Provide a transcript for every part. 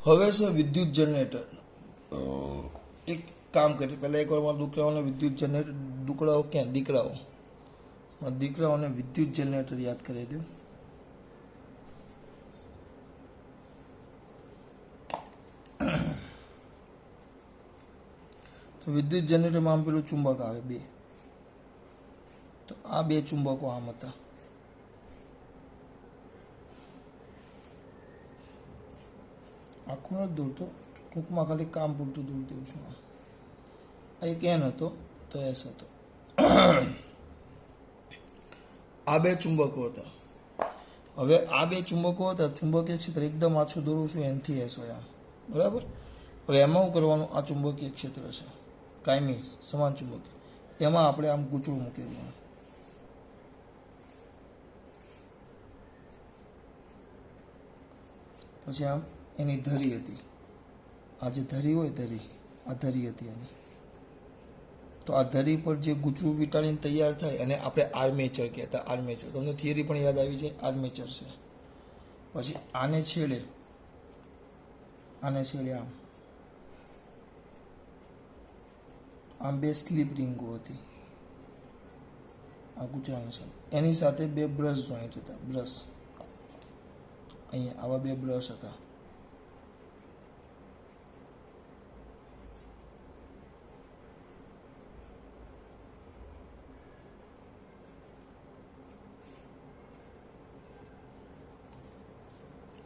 હવે છે વિદ્યુત જનરેટર. એક કામ કરીએ, પહેલાં એકવાર મારા દીકરાઓને વિદ્યુત જનરેટર, દીકરાઓને વિદ્યુત જનરેટર યાદ કરી દઉં. તો વિદ્યુત જનરેટરમાં આમ પેલું ચુંબક આવે બે, તો આ બે ચુંબકો આમ હતા. આખું નથી દોરતો, ટૂંકમાં ખાલી કામ પૂરતું દૂર દઉં છું. એક એન હતો તો એસ હતો. આ બે ચુંબકો હતા. હવે આ બે ચુંબકો હતા, ચુંબકીય ક્ષેત્ર એકદમ આછું દોરું છું, એનથી એસ હોય આમ, બરાબર. હવે એમાં શું કરવાનું, આ ચુંબકીય ક્ષેત્ર છે કાયમી સમાન ચુંબકીય, એમાં આપણે આમ ગૂંચળું મૂકી દેવાનું. પછી આમ એની ધરી હતી, આ જે ધરી હોય ધરી, આ ધરી હતી એની. તો આ ધરી પર જે ગૂંચળું વીંટાળીને તૈયાર થાય અને આપણે આર્મેચર કહેતા. આર્મેચર તમને થિયરી પણ યાદ આવી જાય, આર્મેચર છે. પછી આને છેડે આમ બે સ્લીપ રિંગો હતી, આ ગૂંચળાની છે. એની સાથે બે બ્રશ જોઈન્ટ હતા, બ્રશ અહીંયા આવા બે બ્રશ હતા.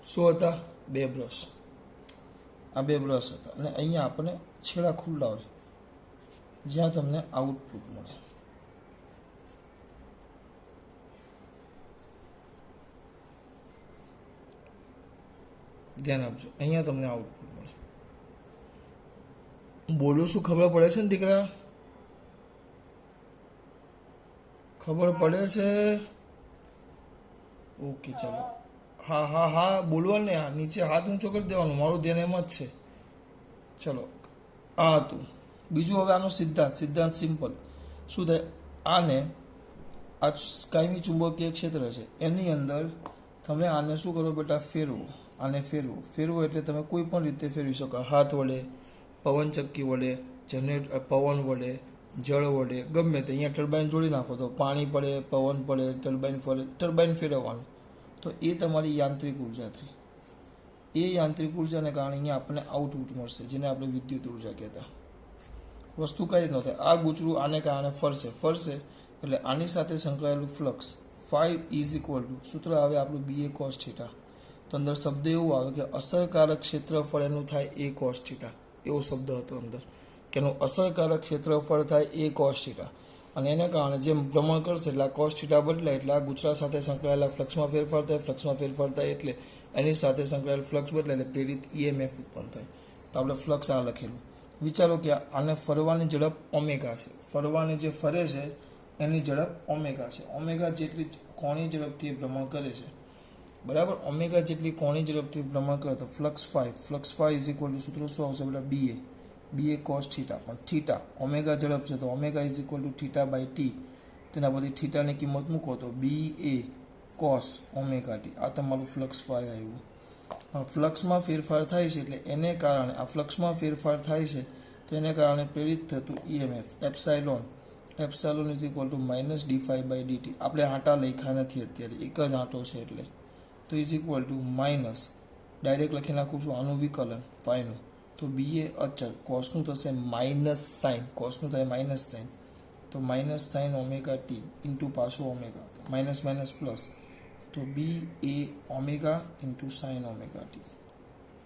શું હતા? બે બ્રશ. આ બે બ્રશ હતા અને અહીંયા આપણે છેડા ખુલ્લા હોય, જ્યાં તમને આઉટપુટ મળે. ધ્યાન આપજો, અહીંયા તમને આઉટપુટ મળે. બોલું શું ખબર પડે છે ને દીકરા? ખબર પડે છે? ઓકે ચાલો. હા હા હા બોલવાનું ને, નીચે હાથ ઊંચો કરી દેવાનું, મારું ધ્યાન એમ જ છે. ચલો, આ હતું. બીજું હવે આનો સિદ્ધાંત સિમ્પલ. શું થાય? આને આ કાયમી ચુંબકીય ક્ષેત્ર છે, એની અંદર તમે આને શું કરો બેટા? ફેરવો. આને ફેરવો એટલે તમે કોઈ પણ રીતે ફેરવી શકો. હાથ વડે, પવનચક્કી વડે, પવન વડે, જળ વડે, ગમે તે. અહીંયા ટર્બાઇન જોડી નાખો તો પાણી પડે, પવન પડે, ટર્બાઇન ફરે, ટર્બાઇન ફેરવવાનું, તો એ તમારી યાંત્રિક ઉર્જા થઈ. એ યાંત્રિક ઉર્જાને કારણે અહીંયા આપણને આઉટપુટ મળશે, જેને આપણે વિદ્યુત ઉર્જા કહેતા. વસ્તુ કઈ ન થાય, આ ગૂંચળું આને કારણે ફરશે એટલે આની સાથે સંકળાયેલું flux phi is equal to, સૂત્ર આવે આપણું BA cos થીટા. તો અંદર શબ્દ એવું આવે કે અસરકારક ક્ષેત્રફળ એનું થાય A cos થીટા. એવો શબ્દ હતો અંદર કે એનું અસરકારક ક્ષેત્રફળ થાય A cos થીટા. અને એને કારણે જેમ ભ્રમણ કરશે એટલે આ cos થીટા બદલાય એટલે આ ગૂંચળા સાથે સંકળાયેલા ફ્લક્સમાં ફેરફાર થાય, એટલે એની સાથે સંકળાયેલ ફ્લક્સ બદલાય એટલે પ્રેરિત EMF ઉત્પન્ન થાય. તો આપણે ફ્લક્સ આ લખેલું. વિચારો કે આને ફરવાની ઝડપ ઓમેગા છે. ફરવાની જે ફરે છે એની ઝડપ ઓમેગા છે. ઓમેગા જેટલી કોણી ઝડપથી ભ્રમણ કરે છે, બરાબર. ઓમેગા જેટલી કોણી ઝડપથી ભ્રમણ કરે તો flux phi is equal to, સૂત્ર શું આવશે બેટા? BA cos theta. પણ થીટા ઓમેગા ઝડપ છે તો omega is equal to theta by T. તેના પરથી થીટાની કિંમત મૂકો તો BA cos ઓમેગા ટી. આ તમારું ફ્લક્સ ફાઈ આવ્યું. ફ્લક્સમાં ફેરફાર થાય છે એટલે એને કારણે ફ્લક્સમાં ફેરફાર થાય છે તો એને કારણે પ્રેરિત થતું EMF epsilon is equal two minus d∅dt. આપણે આંટા લખ્યા નથી અત્યારે, એક જ આંટો છે એટલે. તો is equal two minus, direct લખી નાખું છું આનું વિકલન ફાઈનું. તો BA અચળ, કોસનું થશે માઇનસ સાઇન, કોસનું થાય માઇનસ સાઇન, તો minus sine omega T into પાછું ઓમેગા, માઇનસ માઇનસ પ્લસ, તો BA omega into sine omega T.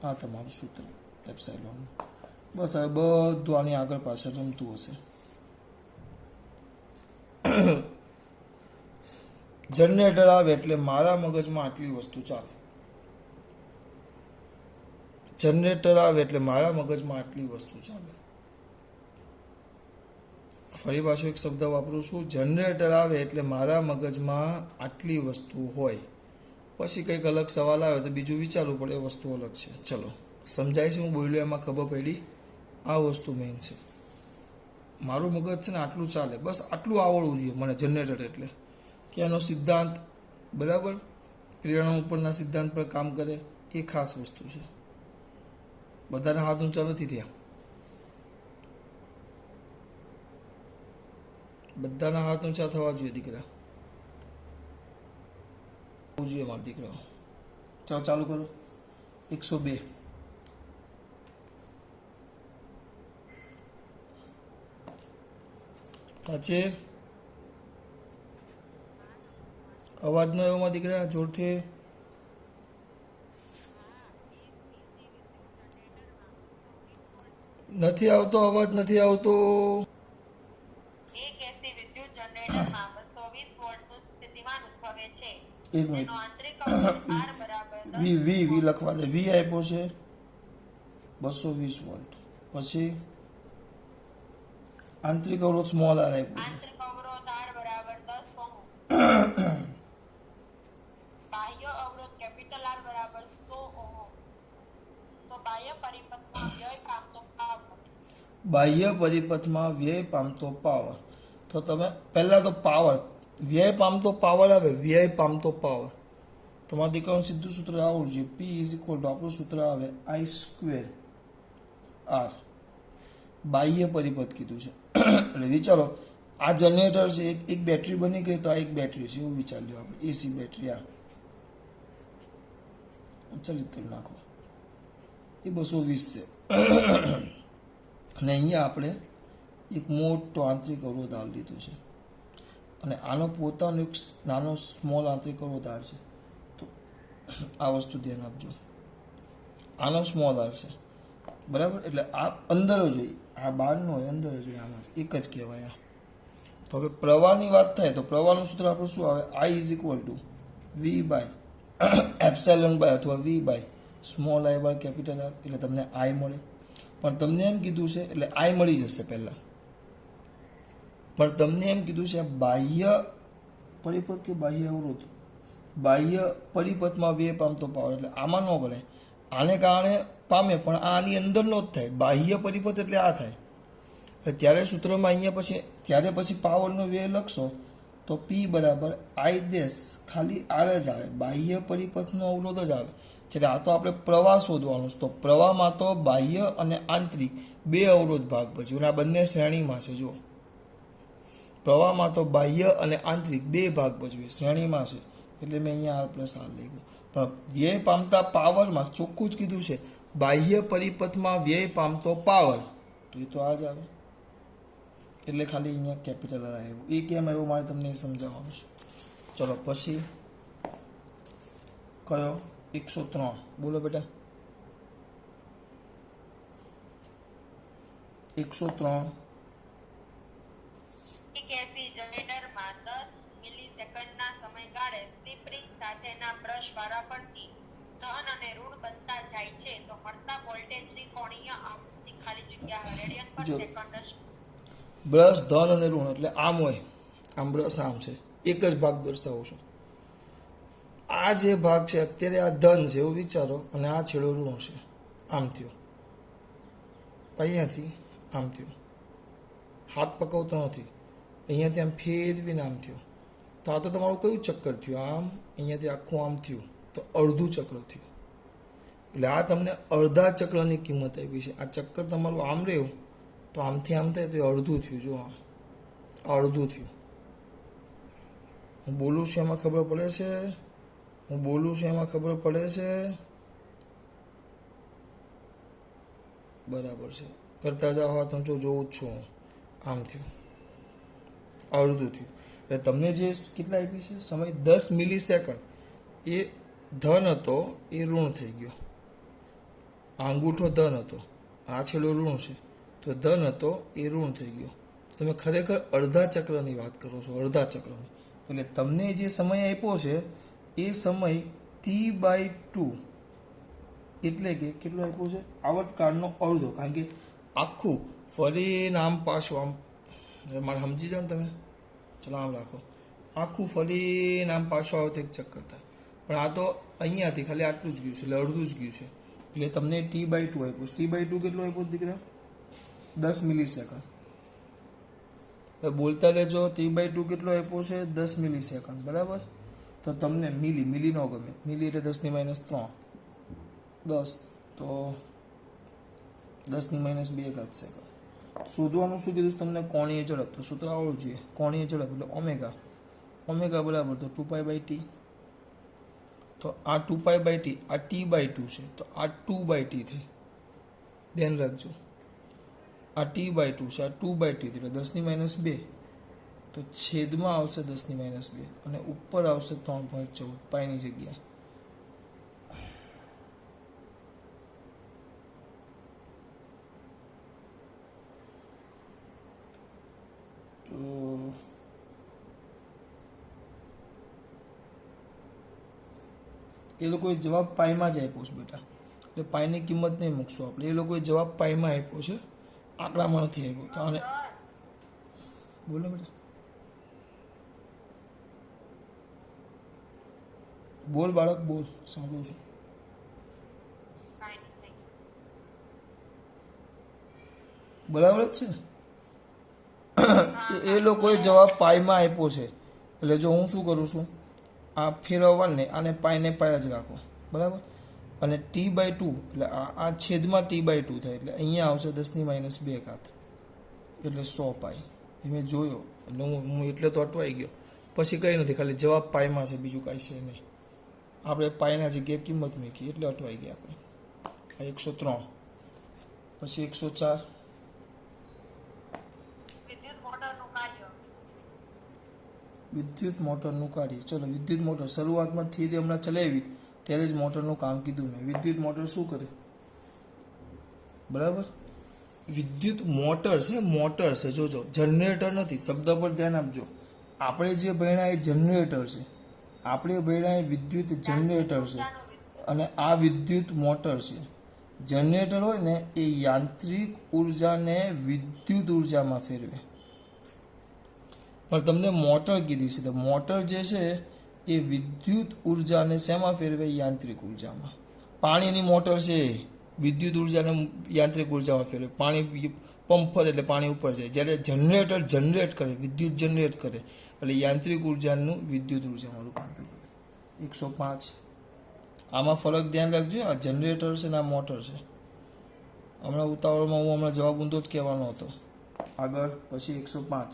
આ તમારું સૂત્ર એપ્સાઇલોન. બસ હવે બધું આની આગળ પાછળ રમતું હશે. જનરેટર આવે એટલે મારા મગજમાં આટલી વસ્તુ ચાલે. ફરી પાછું એક શબ્દ વાપરું છું, જનરેટર આવે એટલે મારા મગજમાં આટલી વસ્તુ હોય. પછી કંઈક અલગ સવાલ આવે તો બીજું વિચારવું પડે, એ વસ્તુ અલગ છે. ચલો, સમજાય છે હું બોલ્યો એમાં? ખબર પડી? આ વસ્તુ મેઇન છે. મારું મગજ છે ને આટલું ચાલે, બસ આટલું આવડવું જોઈએ મને. જનરેટર એટલે કે એનો સિદ્ધાંત, બરાબર, પ્રેરણા ઉપરના સિદ્ધાંત પર કામ કરે, એ ખાસ વસ્તુ છે. બધાના હાથ ઊંચા નથી થયા. બધાના હાથ ઊંચા થવા જોઈએ દીકરા. જોઈએ મારા દીકરા. ચાલો ચાલુ કરો. 102. પાછે અવાજ ન આવ્યો મારા દીકરા જોરથી. નથી આવતો અવાજ, નથી આવતો. એક એસી વિદ્યુત જનરેટરમાં 220 વોલ્ટનું સ્થિતિમાન ઉદ્ભવે છે. એક મિનિટ. તેનો આંતરિક અવરોધ R બરાબર 10 વી લખવા દે. વી આપ્યો છે 220 વોલ્ટ. પછી આંતરિક અવરોધ સ્મોલ આર આપ્યો છે. આંતરિક અવરોધ R બરાબર 10 ઓહમ. બાહ્ય અવરોધ કેપિટલ R બરાબર 100 ઓહમ. તો બાહ્ય પરિપથમાં વ્યય પામતો પાવર. બાહ્ય પરિપથમાં વ્યય પામતો પાવર. તો તમે પહેલા તો પાવર, વ્યય પામતો પાવર આવે. વ્યય પામતો પાવર તમારા દીકરાનું સીધું સૂત્ર આવડું છે. P ઇઝ ઇક્વલ ટુ આપણું સૂત્ર આવે I² R. બાહ્ય પરિપથ કીધું છે. એટલે વિચારો આ જનરેટર છે, એક બેટરી બની ગઈ તો આ એક બેટરી છે એવું વિચાર લો આપણે. એસી બેટરી આ ચલિત કરી નાખો. એ 220 છે. અને અહીંયા આપણે એક મોટો આંતરિક અવરોધ આર લીધો છે અને આનો પોતાનો એક નાનો સ્મોલ આંતરિક અવરોધ આર છે. તો આ વસ્તુ ધ્યાન આપજો. આનો સ્મોલ આર છે બરાબર. એટલે આ અંદર જ હોય, આ બહારનો હોય, અંદર જ હોય. આમાં એક જ કહેવાય. તો હવે પ્રવાહની વાત થાય તો પ્રવાહનું સૂત્ર આપણું શું આવે? I is equal to V by epsilon by અથવા V by small I by capital R. એટલે તમને આઈ મળે. પણ તમને એમ કીધું છે એટલે આઈ મળી જશે પહેલાં. પણ તમને એમ કીધું છે બાહ્ય પરિપથ કે બાહ્ય અવરોધ, બાહ્ય પરિપથમાં વ્યય પામતો પાવર. એટલે આમાં ન ગણે. આને કારણે પામે પણ આની અંદરનો જ થાય. બાહ્ય પરિપથ એટલે આ થાય. ત્યારે સૂત્રમાં અહીંયા પછી પાવરનો વ્યય લખશો તો P બરાબર I ડેશ ખાલી R જ આવે. બાહ્ય પરિપથનો અવરોધ જ આવે. એટલે આ તો આપણે પ્રવાહ શોધવાનો છે. તો પ્રવાહમાં તો બાહ્ય અને આંતરિક બે અવરોધ ભાગ ભજવે. આ બંને શ્રેણીમાં છે. જો પ્રવાહમાં તો બાહ્ય અને આંતરિક બે ભાગ ભજવે, શ્રેણીમાં છે. એટલે મેં અહીંયા R પ્લસ R લખ્યું. પણ વ્યય પામતા પાવરમાં ચોખ્ખું જ કીધું છે બાહ્ય પરિપથમાં વ્યય પામતો પાવર. તો એ તો આ જ આવે. એટલે ખાલી અહીંયા કેપિટલ આર આવ્યું. એ કેમ આવ્યું મારે તમને સમજાવવાનું છે. ચલો પછી કયો? 103. બોલો બેટા. 103. એક એસી જનરેટરમાં 10 મિલિસેકન્ડના સમયગાળે સ્લિપ રિંગ સાથેના બ્રશ વારાફરતી ધન અને ઋણ બનતા જાય છે તો મળતા વોલ્ટેજની કોણીય આવૃત્તિ ખાલી જગ્યા રેડિયન પર જો. સેકન્ડ. બ્રશ ધન અને ઋણ એટલે આમ હોય, આમ બ્રશ આમ છે. એક જ ભાગ દર્શાવું છું. આ જે ભાગ છે અત્યારે આ ધન છે એવું વિચારો અને આ છેડો ઋણ છે. આમ થયો, અહીંયાથી આમ થયો. હાથ પકવતો નથી. અહીંયાથી આમ ફેરવીને આમ થયો. તો આ તો તમારું કયું ચક્કર થયું? આમ અહીંયાથી આખું આમ થયું તો અડધું ચક્ર થયું. એટલે આ તમને અડધા ચક્રની કિંમત આપી છે. આ ચક્કર તમારું આમ રહ્યું તો આમથી આમ થાય તો એ અડધું થયું. જો આમ અડધું થયું. હું બોલું છું એમાં ખબર પડે છે? હું બોલું છું એમાં ખબર પડે છે? બરાબર છે. કરતા જાઓ હાથ ઊંચો, જોઉં જ છું. આમ થયું, અડધું થયું. એટલે તમને જે કેટલા આપી છે સમય 10 મિલિસેકન્ડ, એ ધન હતો એ ઋણ થઈ ગયો. અંગૂઠો ધન હતો, આ છેલ્લો ઋણ છે. તો ધન હતો એ ઋણ થઈ ગયો. તમે ખરેખર અડધા ચક્રની વાત કરો છો, અડધા ચક્રની. એટલે તમને જે સમય આપ્યો છે એ સમય T/2 એટલે કે કેટલો આપ્યો છે? આવર્તકાળનો અડધો. કારણ કે આખું ફરીને આમ પાછું આમ મારે સમજી જાઓ ને તમે. ચલો આમ રાખો. આખું ફરીને આમ પાછું આવે તો એક ચક્કર થાય. પણ આ તો અહીંયાથી ખાલી આટલું જ ગયું છે, એટલે અડધું જ ગયું છે. એટલે તમને T/2 આપ્યું. T/2 કેટલું આપ્યું દીકરા? 10 મિલિસેકન્ડ. બોલતા રહેજો. T/2 કેટલો આપ્યો છે? 10 મિલિસેકન્ડ. બરાબર. તો તમને મિલી ન ગમે. મિલી એટલે 10⁻³ 10 તો 10⁻²⁰ સેકન્ડ. શોધવાનું શું કીધું છે તમને? કોણીય ઝડપ. તો સૂત્ર આવડવું જોઈએ. કોણીય ઝડપ એટલે ઓમેગા. ઓમેગા બરાબર તો 2π/t. તો આ 2π/t, આ t/2 છે, તો આ 2/t થઈ. ધ્યાન રાખજો, આ t/2 છે, આ 2/t એટલે 10⁻². તો છેદમાં આવશે 10⁻², અને ઉપર આવશે 3.14 પાઈની જગ્યાએ. તો એ લોકોએ જવાબ પાઈમાં જ આપ્યો છે બેટા, એટલે પાઈની કિંમત નહીં મૂકશું આપણે. એ લોકોએ જવાબ પાઈમાં આપ્યો છે, આંકડામાં નથી આપ્યો. તો આને બોલો બેટા, બોલ બાળક, બોલ, સાંભળું છું. બરાબર જ છે ને? એ લોકોએ જવાબ પાઈમાં આપ્યો છે, એટલે જો હું શું કરું છું, આ ફેરવવાને આને પાઈને પાય જ રાખો, બરાબર. અને t/2 એટલે આ છેદમાં t/2 થાય, એટલે અહીંયા આવશે 10⁻², એટલે 100 પાઈ. એ મેં જોયો એટલે હું એટલે તો અટવાઈ ગયો. પછી કંઈ નથી, ખાલી જવાબ પાઈમાં છે, બીજું કાંઈ છે નહીં. આપણે પાઈના જગ્યાએ કિંમત મૂકી એટલે અટવાઈ ગયા આપણે. આ 103, પછી 104. વિદ્યુત મોટરનું કાર્ય. ચલો, વિદ્યુત મોટર શરૂઆતમાં થિયરી હમણાં ચલાવી ત્યારે જ મોટરનું કામ કીધું મેં. વિદ્યુત મોટર શું કરે? બરાબર, વિદ્યુત મોટર છે, મોટર છે. જોજો, જનરેટર નથી. શબ્દ પર ધ્યાન આપજો. આપણે જે ભણ્યા એ જનરેટર છે, આપણે ભણ્યા એ વિદ્યુત જનરેટર છે, અને આ વિદ્યુત મોટર છે. જનરેટર હોય ને એ યાંત્રિક ઉર્જાને વિદ્યુત ઉર્જામાં ફેરવે. પણ તમને મોટર કીધી છે, તો મોટર જે છે એ વિદ્યુત ઉર્જાને શેમાં ફેરવે? યાંત્રિક ઉર્જામાં. પાણીની મોટર છે, વિદ્યુત ઉર્જાને યાંત્રિક ઉર્જામાં ફેરવે. પાણી પંપ ફરે એટલે પાણી ઉપર જાય. જ્યારે જનરેટર જનરેટ કરે, વિદ્યુત જનરેટ કરે, એટલે યાંત્રિક ઉર્જાનું વિદ્યુત ઉર્જામાં રૂપાંતર કરે. 105. આમાં ફરક ધ્યાન રાખજો. આ જનરેટર છે ને આ મોટર છે. હમણાં ઉતાવળમાં હું હમણાં જવાબ ઊંધો જ કહેવાનો હતો. આગળ પછી 105.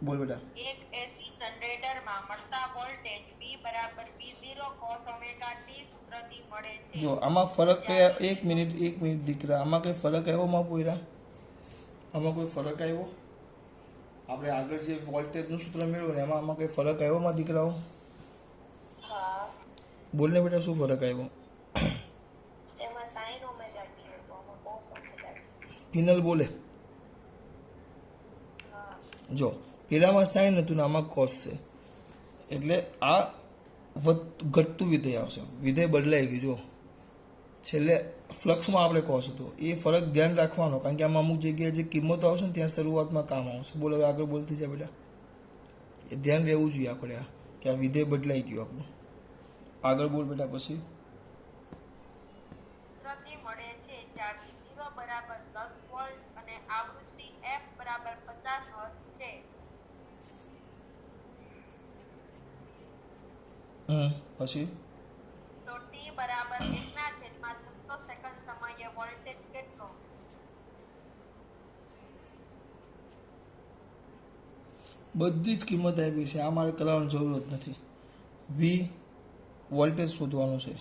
બોલ બેટા. એક એસી જનરેટરમાં મળતા વોલ્ટેજ V બરાબર V0 cos ઓમેગા t સૂત્રથી મળે છે. જો આમાં ફરક કયા? એક મિનિટ દીકરા, આમાં કઈ ફરક આવ્યો માં પોયરા? આમાં કોઈ ફરક આવ્યો? આપણે આગળ જે વોલ્ટેજનું સૂત્ર મેળવ્યું ને આમાં કઈ ફરક આવ્યો માં દીકરાઓ? હા. બોલને બેટા, શું ફરક આવ્યો? એમાં sin ઓમેગા t હતો, આમાં cos ઓમેગા t. ફિનલ બોલે. જો પેલામાં સાઇન હતું ને આમાં કોસ છે, એટલે આ ઘટતું વિધેય આવશે. વિધેય બદલાઈ ગયું. જો છેલ્લે ફ્લક્સમાં આપણે કોસ હતો, એ ફરક ધ્યાન રાખવાનો, કારણ કે આમાં અમુક જગ્યાએ જે કિંમતો આવશે ને ત્યાં શરૂઆતમાં કામ આવશે. બોલો, હવે આગળ બોલતી છે બેટા, એ ધ્યાન રહેવું જોઈએ આપણે, આ કે આ વિધેય બદલાઈ ગયું આપણું. આગળ બોલ બેટા. પછી સૂત્રથી મળે છે જ્યાં V0 બરાબર 10 વોલ્ટ અને આવૃત્તિ f બરાબર 50 હર્ટ્ઝ છે. પછી તો t બરાબર 1/600 સેકન્ડ સમયે વોલ્ટેજ કેટલો? બધી જ કિંમત આપી છે, આ મારે કરવાની જરૂર જ નથી. વી વોલ્ટેજ શોધવાનું છે.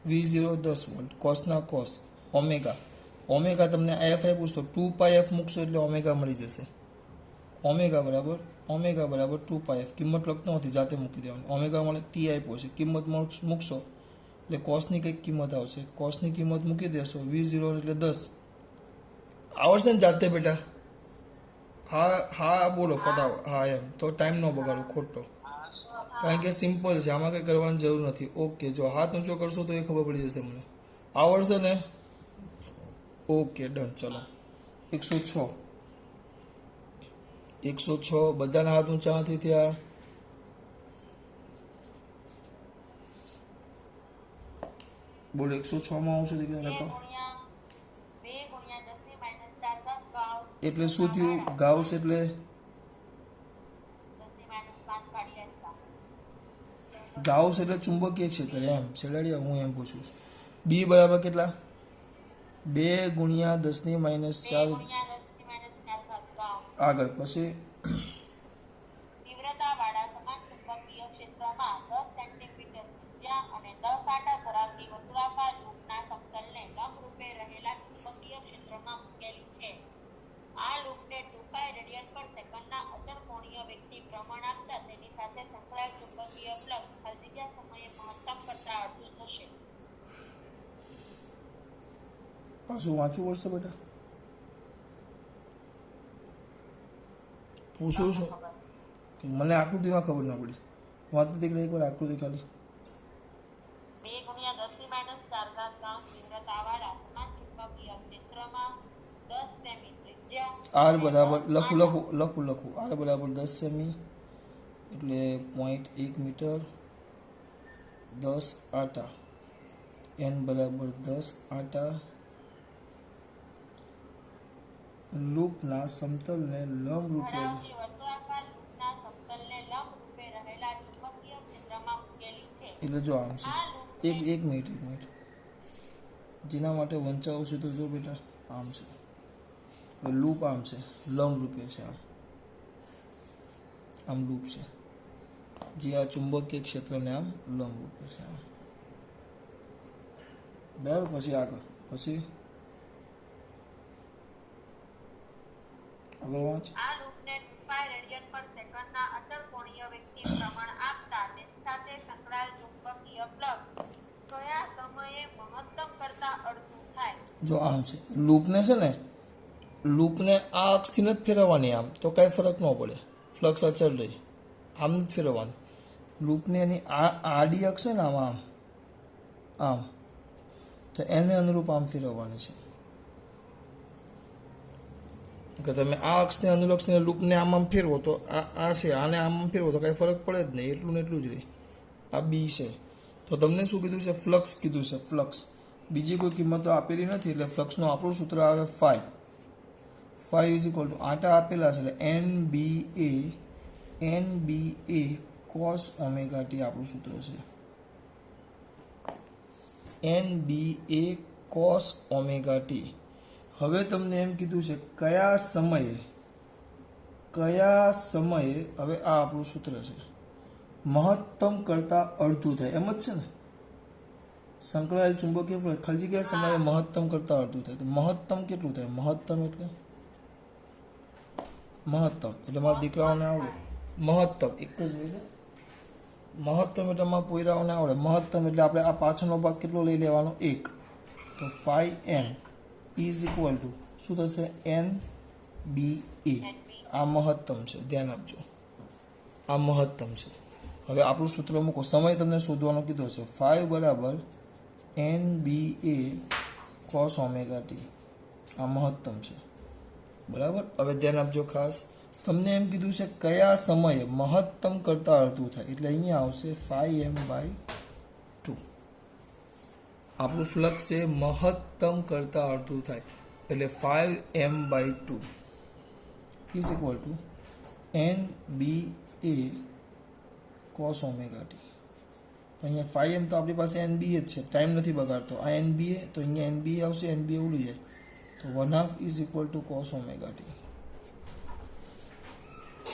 V0 10 વોલ્ટ, કોસના કોસ, ઓમેગા. ઓમેગા તમને એફ આપ્યું તો 2πf મૂકશો એટલે ઓમેગા મળી જશે. ઓમેગા બરાબર 2πf. કિંમત લખતો નથી, જાતે મૂકી દેવાની. ઓમેગા મને t આપ્યો છે, કિંમત મૂકશો એટલે કોસની કંઈક કિંમત આવશે. કોસની કિંમત મૂકી દેશો, V0 એટલે 10. આવડશે ને જાતે બેટા? હા બોલો ફટાફટ. હા એમ તો ટાઈમ ન બગાડો ખોટો, કારણ કે સિમ્પલ છે, આમાં કંઈ કરવાની જરૂર નથી. ઓકે, જો હાથ ઊંચો કરશો તો એ ખબર પડી જશે મને. આવડશે ને? Okay, done. ચલો 106 બધાના હાથ ઊંચા નથી થયા. બોલો 106 માં આવશે દીકરા લખો. 2 ગુણ્યા 10⁻4 ગાઉસ. એટલે શું થયું? ગાઉસ એટલે 10⁻5 કાઢી લેતા. ગાઉસ એટલે ચુંબકીય ક્ષેત્ર. એમ છેલ્લાડિયા, હું એમ પૂછું છું. બી બરાબર કેટલા? 2 ગુણ્યા 10 ની -4 2 ગુણ્યા 10 ની -4 ઘાત ગાઉ આગળ પછી તીવ્રતાવાળા સમાન ચુંબકીય ક્ષેત્રમાં 10 સેન્ટીમીટર ત્રિજ્યા અને 10 આંટા ધરાવતી વર્તુળાકાર લૂપના સમતલને લંબરૂપે રહેલા ચુંબકીય ક્ષેત્રમાં મૂકેલી છે. આ લૂપને 2π રેડિયન પર સેકન્ડના અચળ કોણીય વેગથી ભ્રમણ આપતા તેની સાથે સંકળાયેલ ચુંબકીય ફ્લક્સ ખાલી જગ્યા સમયે મહત્તમ કરતા અડધું થશે. પાછું વાંચવું પડશે બેટા. પૂછું છું કે મને આકૃતિમાં ખબર ના પડી. વાંચતી દીકરા એકવાર આકૃતિ ખાલી. 2 ગુણ્યા 10 ની -4 ઘાત ગાઉ તીવ્રતાવાળા સમાન ચુંબકીય ક્ષેત્રમાં 10 સેમી ત્રિજ્યા આર બરાબર લખું આર બરાબર 10 સેમી એટલે 0.1 મીટર 10 આટા એન બરાબર 10 આટા લૂપના સમતલને લંબ રૂપે ધરાવતી વર્તુળાકાર લૂપના સમતલને લંબરૂપે રહેલા ચુંબકીય ક્ષેત્રમાં મૂકેલી છે. એટલે જો આમ છે આ લૂપને એક મિનિટ જેના માટે વંચાવું છે તો જો બેટા આમ છે લૂપ આમ છે લંબ રૂપે છે આમ લૂપ છે જે આ ચુંબકીય ક્ષેત્રને આમ લંબ રૂપે છે બરાબર. પછી આગળ વાંચ. આ લૂપને 2π રેડિયન પર સેકન્ડના અચળ કોણીય વેગથી ભ્રમણ આપતા તેની સાથે સંકળાયેલ ચુંબકીય ફ્લક્સ કયા સમયે મહત્તમ કરતા અડધું થાય. જો આમ છે લૂપને આ અક્ષથી નથી ફેરવવાની આમ તો કાંઈ ફરક ન પડે ફ્લક્સ અચળ રહી આમ નથી ફેરવવાની લૂપને એની આડી અક્ષ છે ને આમ તો એને અનુરૂપ આમ ફેરવવાની છે કે તમે આ અક્ષને અનુરૂપ લૂપને આમ ફેરવો તો આ છે આને આમ ફેરવો તો કાંઈ ફરક પડે જ નહીં એટલું ને એટલું જ રહે. આ બી છે તો તમને શું કીધું છે ફ્લક્સ કીધું છે ફ્લક્સ બીજી કોઈ કિંમતો આપેલી નથી એટલે ફ્લક્સનું આપણું સૂત્ર આવે 5 ઇઝ ઇક્વલ ટુ આટા આપેલા છે એટલે NBA cos ઓમેગા ટી આપણું સૂત્ર છે NBA cos ઓમેગા ટી. હવે તમને એમ કીધું છે કયા સમયે હવે આ આપણું સૂત્ર છે મહત્તમ કરતા અડધું થાય એમ જ છે ને સંકળાયેલ ચુંબકીય ફ્લક્સ ખાલી કયા સમયે મહત્તમ કરતા અડધું થાય તો મહત્તમ કેટલું થાય મહત્તમ એટલે મારા દીકરાઓને આવડે મહત્તમ એક જ હોય મહત્તમ એટલે મારા પોયરાઓને આવડે મહત્તમ એટલે આપણે આ પાછળનો ભાગ કેટલો લઈ લેવાનો 1 તો 5m ઇઝ ઇક્વલ ટુ શું થશે NBA આ મહત્તમ છે ધ્યાન આપજો આ મહત્તમ છે. હવે આપણું સૂત્ર મૂકો સમય તમને શોધવાનો કીધો છે 5 બરાબર NBA cos ઓમેગા ટી આ મહત્તમ છે બરાબર. હવે ધ્યાન આપજો ખાસ તમને એમ કીધું છે કયા સમયે મહત્તમ કરતા અડધું થાય એટલે અહીંયા આવશે 5m/2 આપણું ફ્લક્સ છે મહત્તમ કરતા અડધું થાય એટલે 5m/2 is equal two NBA cos omega T. અહીંયા 5m તો આપણી પાસે NBA જ છે ટાઈમ નથી બગાડતો આ NBA તો અહીંયા NBA આવશે NBA ઉડી જાય તો 1/2 is equal two cos omega T.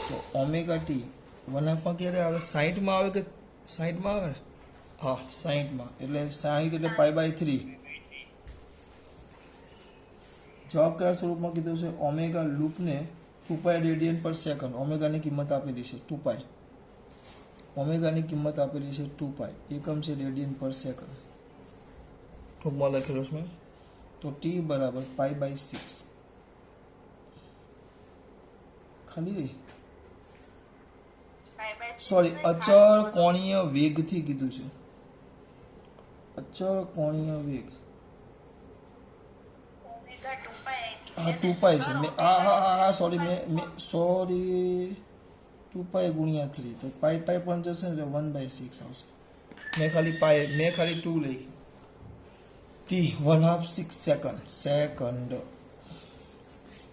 તો ઓમેગા ટી 1/2 ક્યારે આવે 60માં આવે કે 60માં આવે ને હા 60માં એટલે 60 એટલે π/3 જવાબ કયા સ્વરૂપમાં કીધું છે ઓમેગા લૂપને 2π રેડિયન પર સેકન્ડ ઓમેગાની કિંમત આપેલી છે 2π ઓમેગાની કિંમત આપેલી છે 2π એકમ છે રેડિયન પર સેકન્ડ ટૂંકમાં લખેલો છે મેં તો t બરાબર π/6 ખાલી સોરી અચળ કોણીય વેગથી કીધું છે અચળ કોણીય વેગ ઓમેગા 2π હા 2π છે મેં હા સોરી મેં સોરી 2π ગુણ્યા 3 તો પાઈ પણ જશે ને 1/6 આવશે મેં ખાલી 2 લખી t 1/2 6 સેકન્ડ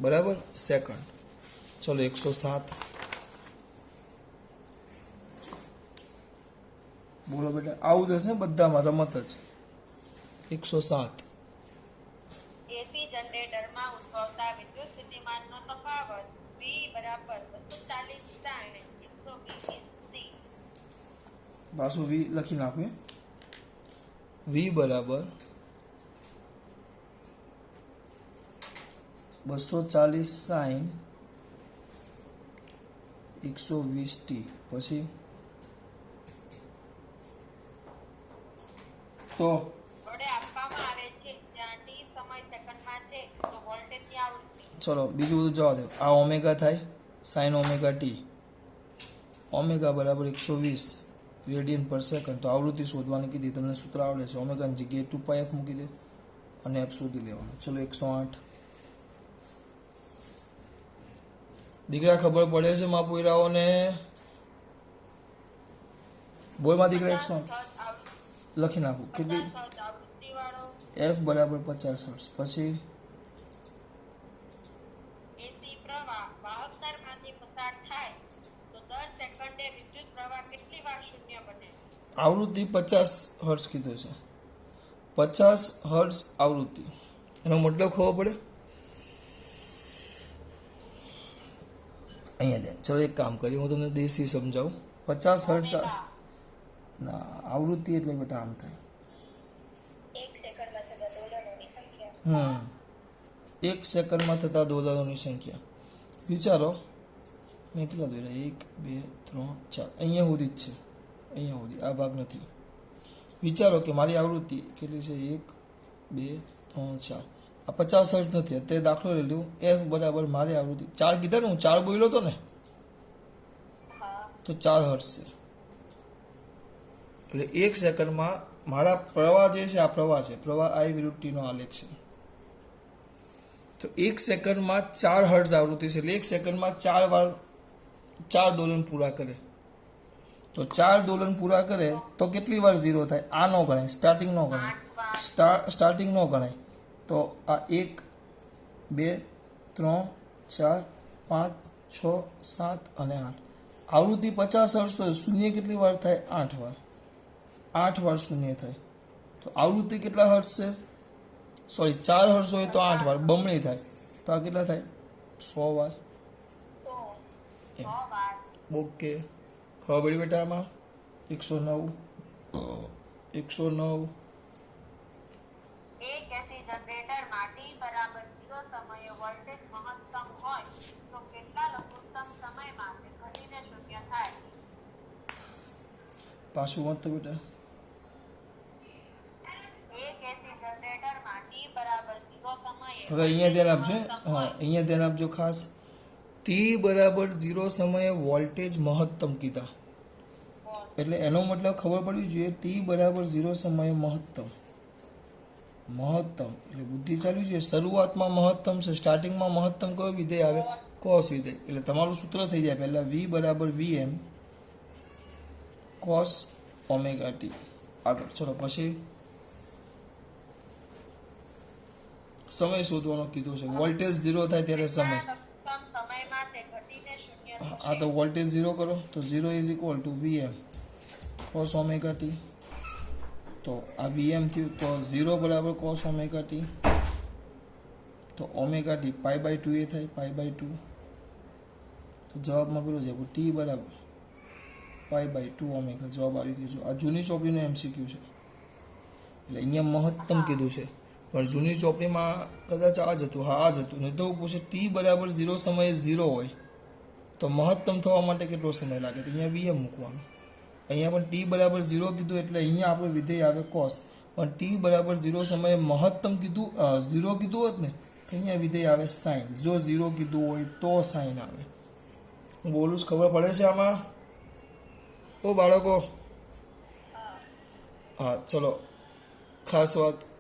બરાબર સેકન્ડ. ચલો 107 બોલો બેટા આવું જશે બધામાં રમત જ 107 1 જનરેટરમાં ઉદ્ભવતા વિદ્યુત સ્થિતિમાનનો તફાવત V બરાબર 240 sin 120 પાછું વી લખી નાખું વી બરાબર 240 સાઈન 120t પછી તો વડે આપવામાં આવે છે જ્યાં t સમય સેકન્ડમાં છે તો વોલ્ટેજની આવૃત્તિ ચલો બીજું બધું જવા દો આ ઓમેગા થાય સાઈન ઓમેગા ટી ઓમેગા બરાબર 120 રેડિયન પર સેકન્ડ તો આવૃત્તિ શોધવાની કીધી તમને સૂત્ર આવડે છે ઓમેગાની જગ્યાએ 2πf મૂકી દે અને એફ શોધી લેવાનું ચલો 108 દીકરા ખબર પડે છે મા પોયરાઓને બોલમાં દીકરા 108 લખી નાખું કેટલી આવૃત્તિવાળો એફ બરાબર 50 હર્ટ્ઝ પછી એસી પ્રવાહ વાહકતારમાંથી પસાર થાય તો દર સેકન્ડે વિદ્યુત પ્રવાહ કેટલી વાર શૂન્ય બને આવૃત્તિ 50 હર્ટ્ઝ કીધો છે 50 હર્ટ્ઝ આવૃત્તિ એનો મતલબ ખબર પડે અહીંયા દે ચલો એક કામ કરીએ હું તમને દેશી સમજાવું 50 હર્ટ્ઝ ના આવૃત્તિ એટલે બેટા આમ થાય એક સેકન્ડમાં થતા દોલનોની સંખ્યા એક સેકન્ડમાં થતા દોલનોની સંખ્યા વિચારો મેં કેટલા દોર્યા 1 2 3 4 અહીંયા સુધી જ છે અહીંયા સુધી આ ભાગ નથી વિચારો કે મારી આવૃત્તિ કેટલી છે 1 2 3 4 આ 50 હર્ટ્ઝ નથી અત્યારે દાખલો લઈ લઉં એફ બરાબર મારી આવૃત્તિ 4 કીધા ને હું 4 બોલ્યો હતો ને તો 4 હર્ટ્ઝ છે એટલે એક સેકન્ડમાં મારા પ્રવાહ જે છે આ પ્રવાહ છે પ્રવાહ આઈ વિરુદ્ધ ટીનો આલેખ છે તો એક સેકન્ડમાં 4 હર્ટ્ઝ આવૃત્તિ છે એટલે એક સેકન્ડમાં 4 વાર 4 દોલન પૂરા કરે તો 4 દોલન પૂરા કરે તો કેટલી વાર 0 થાય આ નો ગણાય સ્ટાર્ટિંગ નો ગણાય સ્ટાર્ટિંગ નો ગણાય તો આ 1 2 3 4 5 6 7 અને 8 આવૃત્તિ 50 હર્ટ્ઝ તો શૂન્ય કેટલી વાર થાય 8 વાર 8 વાર શૂન્ય થાય તો આવૃત્તિ કેટલા હર્ટ્ઝ છે સોરી 4 હર્ટ્ઝ હોય તો 8 વાર બમણી થાય તો આ કેટલા થાય 100 વાર ઓકે ખબર પડી બેટા આમાં 109 એક એસી જનરેટરમાં t બરાબર 0 સમયે વોલ્ટેજ મહત્તમ હોય તો કેટલા લઘુત્તમ સમયમાં તે ઘટીને શૂન્ય થાય પાછું વાંચતો બેટા એક એસી જનરેટરમાં t બરાબર 0 સમયે હવે અહીંયા ધ્યાન આપજો હા અહીંયા ધ્યાન આપજો ખાસ ટી બરાબર 0 સમયે વોલ્ટેજ મહત્તમ કીધા એટલે એનો મતલબ ખબર પડવી જોઈએ ટી બરાબર 0 સમયે મહત્તમ એટલે બુદ્ધિ ચાલવી જોઈએ શરૂઆતમાં મહત્તમ છે સ્ટાર્ટિંગમાં મહત્તમ કયો વિધેય આવે કોસ વિધેય એટલે તમારું સૂત્ર થઈ જાય પહેલા v બરાબર vm cos ઓમેગા ટી આગળ ચલો પછી સમય શોધવાનો કીધું છે વોલ્ટેજ 0 થાય ત્યારે સમય સમયમાં તે ઘટીને શૂન્ય આ તો વોલ્ટેજ 0 કરો તો 0 is equal two vm cos omega T તો આ vm થયું તો 0 બરાબર cos ઓમેગા ટી તો ઓમેગા ટી પાઈ બાય 2 એ થાય પાઈ બાય 2 તો જવાબમાં પેલું છે t બરાબર પાઈ બાય 2 ઓમેગા જવાબ આવી ગયો છે આ જૂની ચોપડીનો MCQ છે એટલે અહીંયા મહત્તમ કીધું છે પણ જૂની ચોપડીમાં કદાચ આ જ હતું હા આ જ હતું નહીં તો પૂછે t બરાબર 0 સમયે 0 હોય તો મહત્તમ થવા માટે કેટલો સમય લાગે તો અહીંયા vm મૂકવાનું અહીંયા પણ t બરાબર 0 કીધું એટલે અહીંયા આપણું વિધેય આવે cos પણ t બરાબર 0 સમયે મહત્તમ કીધું 0 કીધું હોત ને તો અહીંયા વિધેય આવે sin જો 0 કીધું હોય તો sin આવે હું બોલું છું ખબર પડે છે આમાં ઓ બાળકો હા ચલો ખાસ વાત